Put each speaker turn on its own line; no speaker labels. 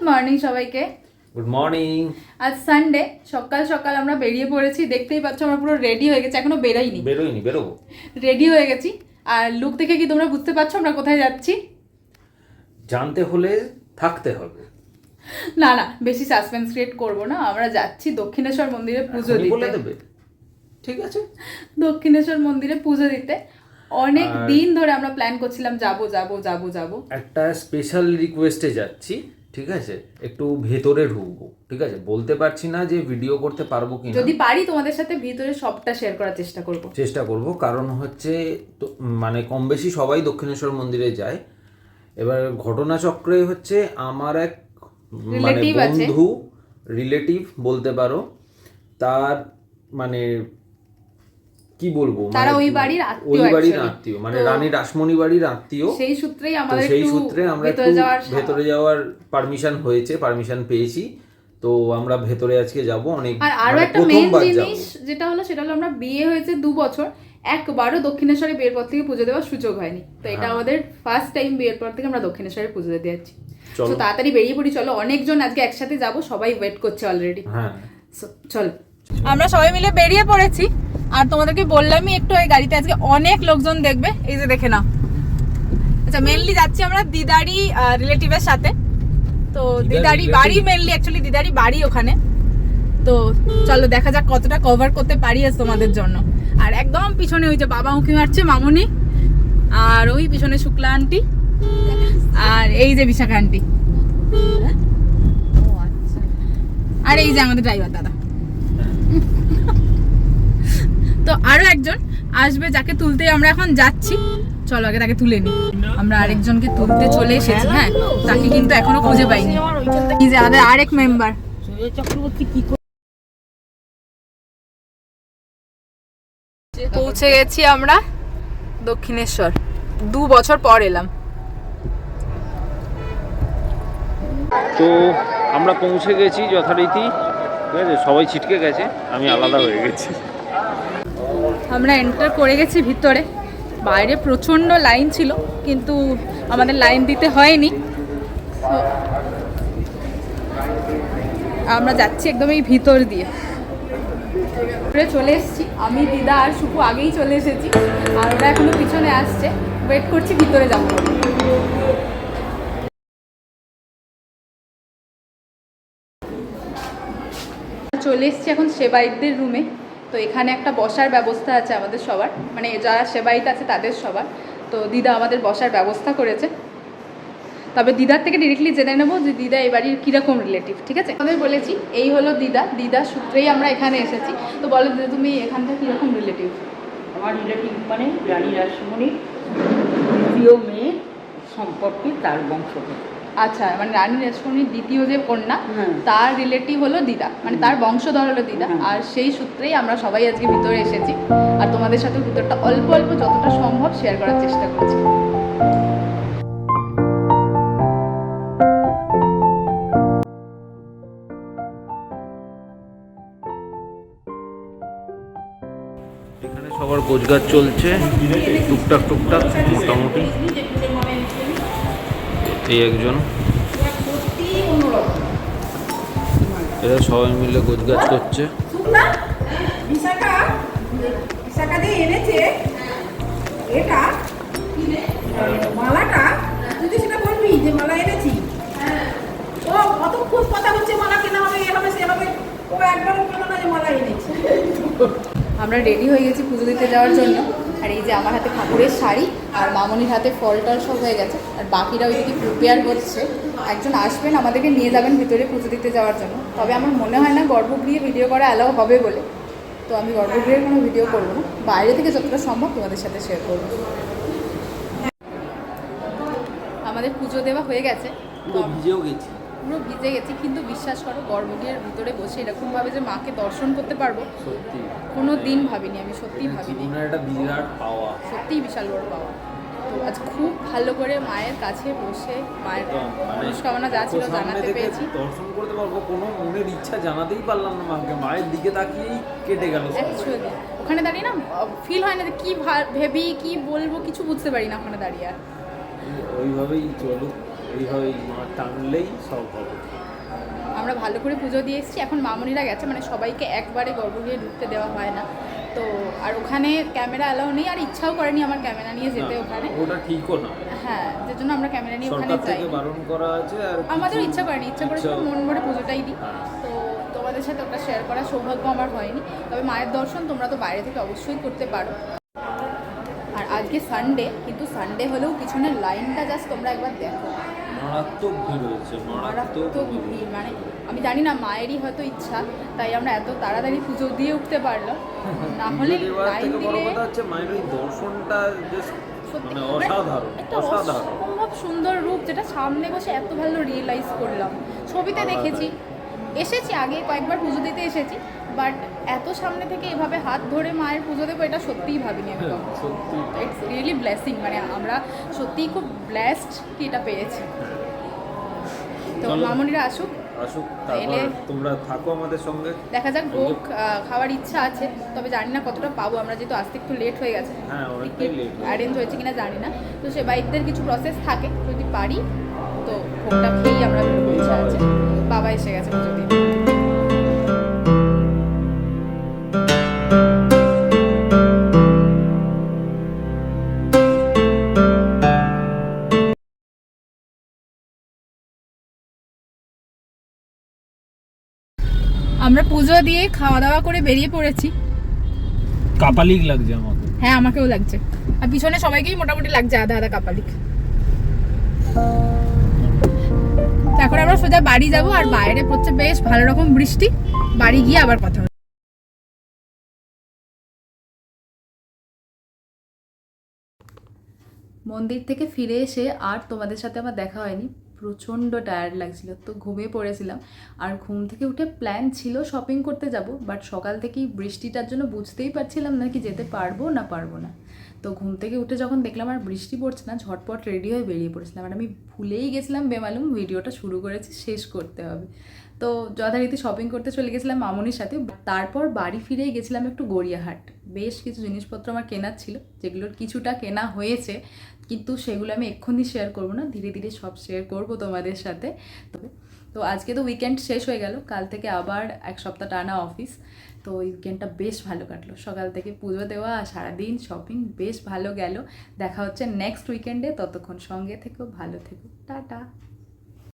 Morning সবাইকে।
Good morning.
আজ Sunday, সকাল সকাল আমরা বেরিয়ে পড়েছি। দেখতেই পাচ্ছ আমরা পুরো রেডি হয়ে গেছি, এখনো বেরোইনি, বেরোবো, রেডি হয়ে গেছি। আর লুক দেখে কি তোমরা বুঝতে পারছো আমরা কোথায় যাচ্ছি?
জানতে হলে থাকতে হবে।
না না, বেশি সাসপেন্স ক্রিয়েট করবো না। আমরা যাচ্ছি দক্ষিণেশ্বর মন্দিরে পুজো দিতে।
ঠিক আছে,
দক্ষিণেশ্বর মন্দিরে পুজো দিতে অনেক দিন ধরে আমরা প্ল্যান করছিলাম যাবো।
একটা স্পেশাল রিকোয়েস্টে যাচ্ছি, ঠিক আছে? একটু ভেতরে ঢুকবো, ঠিক আছে? বলতে পারছি না যে ভিডিও করতে পারবো কিনা।
যদি পারি তোমাদের সাথে ভিতরে সবটা শেয়ার করার চেষ্টা করব। কারণ
হচ্ছে মানে কম বেশি সবাই দক্ষিণেশ্বর মন্দিরে যায়। এবার ঘটনাচক্রে হচ্ছে আমার এক মানে বন্ধু, রিলেটিভ বলতে পারো, তার মানে কি বলবো,
তারা ওই বাড়ির
আত্মীয়, মানে রানী রাসমণি বাড়ির আত্মীয়।
সেই সূত্রে আমরা
একটু ভেতরে যাওয়ার পারমিশন পেয়েছি। তো আমরা ভেতরে আজকে যাব। অনেক
আর আরো একটা মেইন জিনিস যেটা হলো সেটা হলো আমরা বিয়ে হয়েছে 2 বছর, একবারও দক্ষিণেশ্বরে বিয়ের পর থেকে পুজো দেওয়ার সুযোগ হয়নি। তো এটা আমাদের ফার্স্ট টাইম, বিয়ের পর থেকে আমরা দক্ষিণেশ্বরে পুজো দিতে যাচ্ছি। তো তাড়াতাড়ি বেরিয়ে পড়ি, চলো। অনেকজন আজকে একসাথে যাব, সবাই ওয়েট করছে অলরেডি। হ্যাঁ চল, আমরা সবাই মিলে বেরিয়ে পড়েছি। আর তোমাদেরকে বললামই একটু, এই গাড়িতে আজকে অনেক লোকজন দেখবে, এই যে দেখে নাও। আচ্ছা, মেনলি যাচ্ছি আমরা দিদারি রিলেটিভের সাথে। তো দিদারি বাড়ি, মেনলি অ্যাকচুয়ালি দিদারি বাড়ি ওখানে। তো চলো দেখা যাক কতটা কভার করতে পারি আজ তোমাদের জন্য। আর একদম পিছনে ওই যে বাবা উঁকি মারছে মামুনি, আর ওই পিছনে শুক্লা আন্টি, আর এই যে বিশাখা আন্টি, আর এই যে আমাদের ড্রাইভার দাদা। তো আরো একজন আসবে যাকে তুলতে আমরা এখন যাচ্ছি। চলো আগে তাকে তুলে নিই। আমরা আরেকজনকে তুলতে চলে এসেছি। হ্যাঁ, তাকে কিন্তু এখনো খুঁজে পাইনি। এই যে আমাদের আরেক মেম্বার পৌঁছে গেছি আমরা দক্ষিণেশ্বর। 2 বছর পর এলাম।
তো আমরা পৌঁছে গেছি যথারীতি, ঠিক আছে? সবাই ছিটকে গেছে, আমি আলাদা হয়ে গেছি।
আমরা এন্টার করে গেছি ভিতরে। বাইরে প্রচণ্ড লাইন ছিল, কিন্তু আমাদের লাইন দিতে হয়নি। আমরা যাচ্ছি একদম এই ভিতর দিয়ে। চলে এসেছি আমি, দিদা আর শুকু আগেই চলে এসেছি, আর ওরা এখনো পিছনে আসছে। ওয়েট করছি ভিতরে যাবো। চলে এসেছি এখন সেবায়িতদের রুমে। তো এখানে একটা বসার ব্যবস্থা আছে আমাদের সবার, মানে যারা সেবায়িত আছে তাদের সবার। তো দিদা আমাদের বসার ব্যবস্থা করেছে। তবে দিদার থেকে ডিরেক্টলি জেনে নেবো যে দিদা এই বাড়ির কীরকম রিলেটিভ, ঠিক আছে? আমাদের বলেছি এই হলো দিদার সূত্রেই আমরা এখানে এসেছি। তো বলো দিদা, তুমি এখানকার কীরকম রিলেটিভ?
আমার রিলেটিভ মানে রানী রাসমণির দ্বিতীয় মেয়ে সম্পর্কে, তার বংশধর।
আচ্ছা, মানে রানী রাসমণির দ্বিতীয় যে কন্যা, তার রিলেটিভ হলো দিদা, মানে তার বংশধর হলো দিদা। আর সেই সূত্রেই আমরা সবাই আজকে ভিতরে এসেছি। আর তোমাদের সাথে ভিতরটা অল্প অল্প যতটা সম্ভব শেয়ার করার চেষ্টা করছি।
এখানে সবার গোছগাছ চলছে টুকটাক মোটামুটি। এই একজন, এরা সবাই মিলে গোছগাছ করছে।
মালাটা তুই সেটা বলবি যে মালা এনেছি। ও কত খুব কথা হচ্ছে, মালা কেনা হবে, এভাবে সেভাবে। ও একবারও বললো না যে মালা এনেছি।
আমরা রেডি হয়ে গেছি পুজো দিতে যাওয়ার জন্য। আর এই যে আমার হাতে ঠাকুরের শাড়ি, আর মামনির হাতে ফল টল সব হয়ে গেছে। আর বাকিরা ওইদিকে প্রিপেয়ার হচ্ছে। একজন আসবেন আমাদেরকে নিয়ে যাবেন ভিতরে পুজো দিতে যাওয়ার জন্য। তবে আমার মনে হয় না গর্ভগৃহে ভিডিও করা অ্যালাউ হবে বলে। তো আমি গর্ভগৃহের কোনো ভিডিও করবো না, বাইরে থেকে যতটা সম্ভব তোমাদের সাথে শেয়ার করবো। আমাদের পুজো দেওয়া হয়ে গেছে, পুরো ভিজে গেছি। কিন্তু বিশ্বাস করো, গর্ভগৃহের ভিতরে বসে এরকমভাবে যে মাকে দর্শন করতে পারবো কোনো দিন ভাবিনি। আমি সত্যিই ভাবিনি, সত্যিই বিশাল বড় পাওয়া। তো আজ খুব ভালো করে মায়ের কাছে বসে মায়ের মনস্কামনা যা ছিল জানাতে পেরেছি।
দর্শন করতে পারবো, কোনো মনের ইচ্ছা জানাতেই পারলাম না মাকে। মায়ের দিকে তাকিয়েই কেটে গেল।
অ্যাকচুয়ালি ওখানে দাঁড়িয়ে না ফিল হয় না যে কী ভেবি কী বলবো, কিছু বুঝতে পারি না ওখানে দাঁড়িয়ে। আর
ওইভাবেই চলো। এইভাবেই মা টানলেই সব হবে।
আমরা ভালো করে পুজো দিয়ে এসেছি, এখন মামুনিরা গেছে, মানে সবাইকে একবারে গর্ভগৃহে ঢুকতে দেওয়া হয় না তো, আর ওখানে ক্যামেরা অ্যালাউ নেই, আর ইচ্ছাও করেনি আমার ক্যামেরা নিয়ে যেতে ওখানে।
ওটা ঠিকও না,
হ্যাঁ, যে জন্য আমরা ক্যামেরা নিয়ে ওখানে
সরকার
যাই।
থেকে বারণ করা আছে। আর
আমাদের ইচ্ছা করেনি, ইচ্ছা করেছিল মন ভরে পুজোটাই দিই।
হ্যাঁ।
তো তোমাদের সাথে ওটা শেয়ার করার সৌভাগ্য আমার হয়নি, তবে মায়ের দর্শন তোমরা তো বাইরে থেকে অবশ্যই করতে পারো। আর আজকে সানডে, কিন্তু সানডে হলেও পিছনের লাইনটা জাস্ট তোমরা একবার দেখো,
মারাত্মক ভিড় হয়েছে,
মারাত্মক ভিড়। মানে আমি জানি না, মায়েরই হয়তো ইচ্ছা, তাই আমরা এত তাড়াতাড়ি পুজো দিয়ে উঠতে পারলাম, না হলে লাইন
বড়
দিলে।
কথা হচ্ছে মায়ের ওই দর্শনটা just
সত্যি
মানে অসাধারণ,
একটা
অসাধারণ।
অসম্ভব সুন্দর রূপ, যেটা সামনে বসে এত ভালো রিয়েলাইজ করলাম। ছবিতে দেখেছি, এসেছি আগে কয়েকবার পুজো দিতে এসেছি, বাট এত সামনে থেকে এভাবে হাত ধরে মায়ের পুজো দেবো এটা সত্যিই ভাবিনি আমি কখনো।
সত্যি
ইটস রিয়েলি ব্লেসিং, মানে আমরা সত্যিই খুব ব্লেসড কি এটা পেয়েছি। তো
চলো।
মামুনিরা আসুক,
আসুক,
এলে
তারপর তোমরা থাকো আমাদের সঙ্গে।
দেখা যাক। ভোগ খাওয়ার ইচ্ছা আছে, তবে জানি না কতটা পাবো আমরা, যেহেতু আসতে একটু লেট হয়ে গেছে।
হ্যাঁ, অনেকটাই লেট
অ্যারেঞ্জ হয়েছে কিনা জানি না, তো সে বাইকদের কিছু প্রসেস থাকে, যদি পারি তো ভোগটা খেয়েই আমরা বেরোবো। ইচ্ছা আছে। বাবা এসে গেছে পুজো দিয়ে। আমরা পুজো দিয়ে খাওয়া দাওয়া করে বেরিয়ে পড়েছি।
কাপালিক লাগছে আমাকে।
হ্যাঁ, আমাকেও লাগছে, আর পিছনে সবাইকেই মোটামুটি লাগছে আধা আধা কাপালিক। এখন আমরা সোজা বাড়ি যাব, আর বাইরে পড়ছে বেশ ভালো রকম বৃষ্টি। বাড়ি গিয়ে আবার কথা হবে। মন্দির থেকে ফিরে এসে আর তোমাদের সাথে আমার দেখা হয়নি, প্রচণ্ড টায়ার্ড লাগছিল, তো ঘুমিয়ে পড়েছিলাম। আর ঘুম থেকে উঠে প্ল্যান ছিল শপিং করতে যাব, বাট সকাল থেকেই বৃষ্টিটার জন্য বুঝতেই পারছিলাম না কি যেতে পারবো না পারবো না। তো ঘুম থেকে উঠে যখন দেখলাম আর বৃষ্টি পড়ছে না, ঝটপট রেডি হয়ে বেরিয়ে পড়েছিলাম। আর আমি ভুলেই গেছিলাম বেমালুম ভিডিওটা শুরু করেছি, শেষ করতে হবে। তো যথারীতি শপিং করতে চলে গেছিলাম মামুনির সাথে। তারপর বাড়ি ফিরেই গেছিলাম একটু গড়িয়াহাট। বেশ কিছু জিনিসপত্র আমার কেনার ছিল, যেগুলোর কিছুটা কেনা হয়েছে, কিন্তু সেগুলো আমি এক্ষুনি শেয়ার করবো না, ধীরে ধীরে সব শেয়ার করবো তোমাদের সাথে। তো আজকে তো উইকেন্ড শেষ হয়ে গেল, কাল থেকে আবার এক সপ্তাহ টানা অফিস। তো উইকেন্ডটা বেশ ভালো কাটলো, সকাল থেকে পুজো দেওয়া, সারাদিন শপিং, বেশ ভালো গেল। দেখা হচ্ছে নেক্সট উইকেন্ডে, ততক্ষণ সঙ্গে থেকো, ভালো থেকো, টাটা।